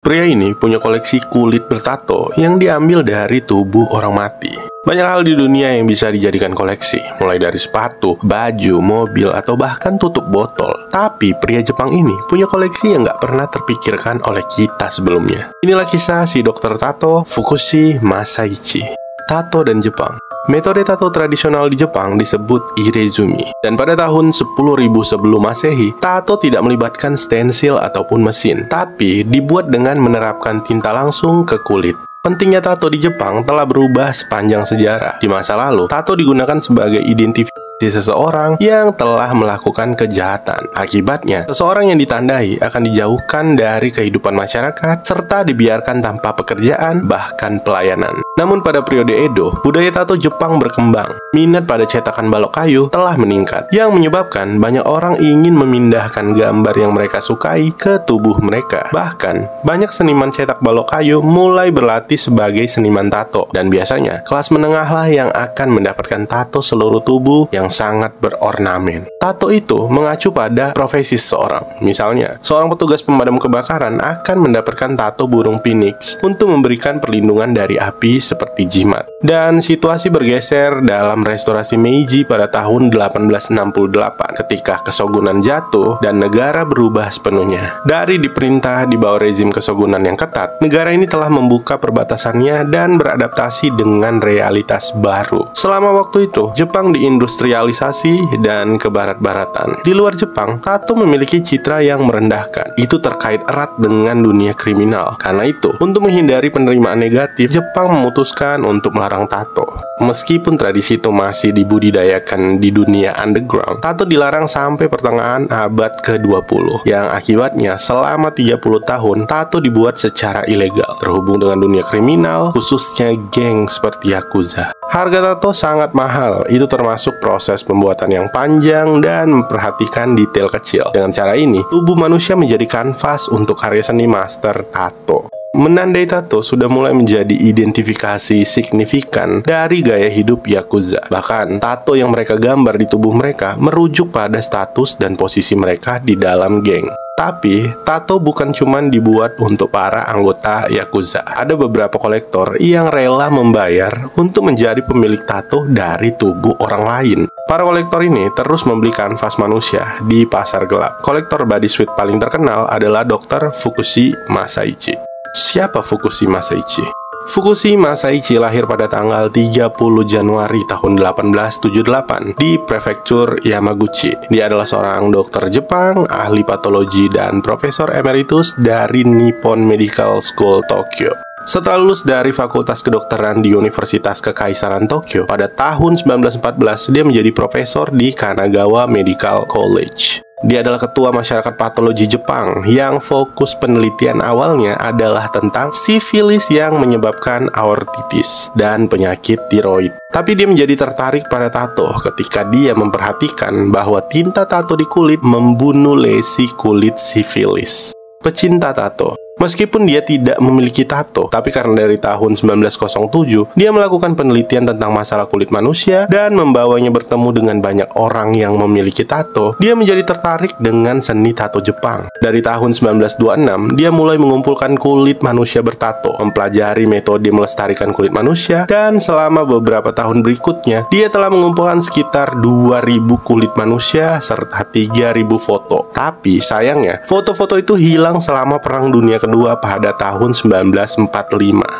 Pria ini punya koleksi kulit bertato yang diambil dari tubuh orang mati. Banyak hal di dunia yang bisa dijadikan koleksi, mulai dari sepatu, baju, mobil, atau bahkan tutup botol. Tapi pria Jepang ini punya koleksi yang nggak pernah terpikirkan oleh kita sebelumnya. Inilah kisah si dokter tato Fukushi Masaichi. Tato dan Jepang. Metode tato tradisional di Jepang disebut irezumi. Dan pada tahun 10.000 sebelum Masehi, tato tidak melibatkan stensil ataupun mesin, tapi dibuat dengan menerapkan tinta langsung ke kulit. Pentingnya tato di Jepang telah berubah sepanjang sejarah. Di masa lalu, tato digunakan sebagai identifikasi seseorang yang telah melakukan kejahatan. Akibatnya, seseorang yang ditandai akan dijauhkan dari kehidupan masyarakat serta dibiarkan tanpa pekerjaan, bahkan pelayanan. Namun pada periode Edo, budaya tato Jepang berkembang. Minat pada cetakan balok kayu telah meningkat, yang menyebabkan banyak orang ingin memindahkan gambar yang mereka sukai ke tubuh mereka. Bahkan, banyak seniman cetak balok kayu mulai berlatih sebagai seniman tato, dan biasanya kelas menengahlah yang akan mendapatkan tato seluruh tubuh yang sangat berornamen. Tato itu mengacu pada profesi seseorang. Misalnya, seorang petugas pemadam kebakaran akan mendapatkan tato burung phoenix untuk memberikan perlindungan dari api seperti jimat. Dan situasi bergeser dalam restorasi Meiji pada tahun 1868 ketika kesogunan jatuh dan negara berubah sepenuhnya. Dari diperintah di bawah rezim kesogunan yang ketat, negara ini telah membuka perbatasannya dan beradaptasi dengan realitas baru. Selama waktu itu, Jepang diindustrialisasi dan kebarat-baratan. Di luar Jepang, tato memiliki citra yang merendahkan. Itu terkait erat dengan dunia kriminal. Karena itu, untuk menghindari penerimaan negatif, Jepang memutuskan untuk melarang tato. Meskipun tradisi itu masih dibudidayakan di dunia underground, tato dilarang sampai pertengahan abad ke-20, yang akibatnya selama 30 tahun, tato dibuat secara ilegal, terhubung dengan dunia kriminal, khususnya geng seperti Yakuza. Harga tato sangat mahal, itu termasuk proses pembuatan yang panjang dan memperhatikan detail kecil. Dengan cara ini, tubuh manusia menjadi kanvas untuk karya seni master tato. Menandai tato sudah mulai menjadi identifikasi signifikan dari gaya hidup Yakuza. Bahkan, tato yang mereka gambar di tubuh mereka merujuk pada status dan posisi mereka di dalam geng. Tapi, tato bukan cuma dibuat untuk para anggota Yakuza. Ada beberapa kolektor yang rela membayar untuk menjadi pemilik tato dari tubuh orang lain. Para kolektor ini terus membeli kanvas manusia di pasar gelap. Kolektor body suit paling terkenal adalah Dr. Fukushi Masaichi. Siapa Fukushi Masaichi? Fukushi Masaichi lahir pada tanggal 30 Januari tahun 1878 di prefektur Yamaguchi. Dia adalah seorang dokter Jepang, ahli patologi, dan profesor emeritus dari Nippon Medical School Tokyo. Setelah lulus dari Fakultas Kedokteran di Universitas Kekaisaran Tokyo, pada tahun 1914 dia menjadi profesor di Kanagawa Medical College. Dia adalah ketua masyarakat patologi Jepang yang fokus penelitian awalnya adalah tentang sifilis yang menyebabkan aortitis dan penyakit tiroid. Tapi dia menjadi tertarik pada tato ketika dia memperhatikan bahwa tinta tato di kulit membunuh lesi kulit sifilis. Pecinta tato. Meskipun dia tidak memiliki tato, tapi karena dari tahun 1907, dia melakukan penelitian tentang masalah kulit manusia dan membawanya bertemu dengan banyak orang yang memiliki tato, dia menjadi tertarik dengan seni tato Jepang. Dari tahun 1926, dia mulai mengumpulkan kulit manusia bertato, mempelajari metode melestarikan kulit manusia, dan selama beberapa tahun berikutnya, dia telah mengumpulkan sekitar 2.000 kulit manusia serta 3.000 foto. Tapi sayangnya, foto-foto itu hilang selama Perang Dunia Kedua pada tahun 1945.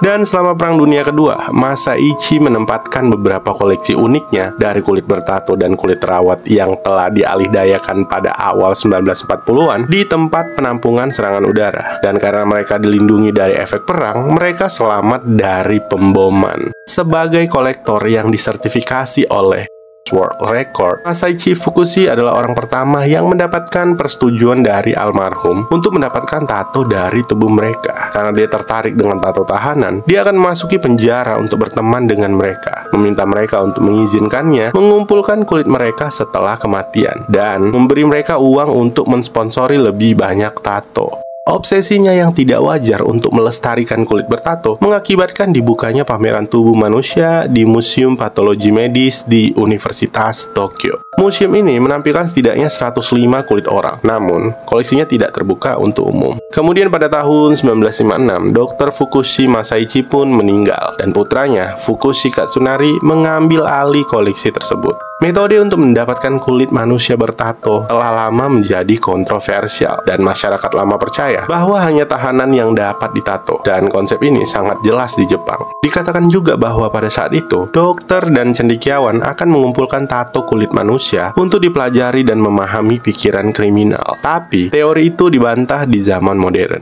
Dan selama Perang Dunia Kedua, Masaichi menempatkan beberapa koleksi uniknya dari kulit bertato dan kulit terawat yang telah dialihdayakan pada awal 1940-an di tempat penampungan serangan udara. Dan karena mereka dilindungi dari efek perang, mereka selamat dari pemboman. Sebagai kolektor yang disertifikasi oleh World Record, Masaichi Fukushi adalah orang pertama yang mendapatkan persetujuan dari almarhum untuk mendapatkan tato dari tubuh mereka. Karena dia tertarik dengan tato tahanan, dia akan memasuki penjara untuk berteman dengan mereka, meminta mereka untuk mengizinkannya mengumpulkan kulit mereka setelah kematian, dan memberi mereka uang untuk mensponsori lebih banyak tato. Obsesinya yang tidak wajar untuk melestarikan kulit bertato mengakibatkan dibukanya pameran tubuh manusia di Museum Patologi Medis di Universitas Tokyo. Museum ini menampilkan setidaknya 105 kulit orang, namun koleksinya tidak terbuka untuk umum. Kemudian pada tahun 1956, Dr. Fukushi Masaichi pun meninggal, dan putranya, Fukushi Katsunari, mengambil alih koleksi tersebut. Metode untuk mendapatkan kulit manusia bertato telah lama menjadi kontroversial, dan masyarakat lama percaya bahwa hanya tahanan yang dapat ditato, dan konsep ini sangat jelas di Jepang. Dikatakan juga bahwa pada saat itu, dokter dan cendekiawan akan mengumpulkan tato kulit manusia untuk dipelajari dan memahami pikiran kriminal. Tapi, teori itu dibantah di zaman modern.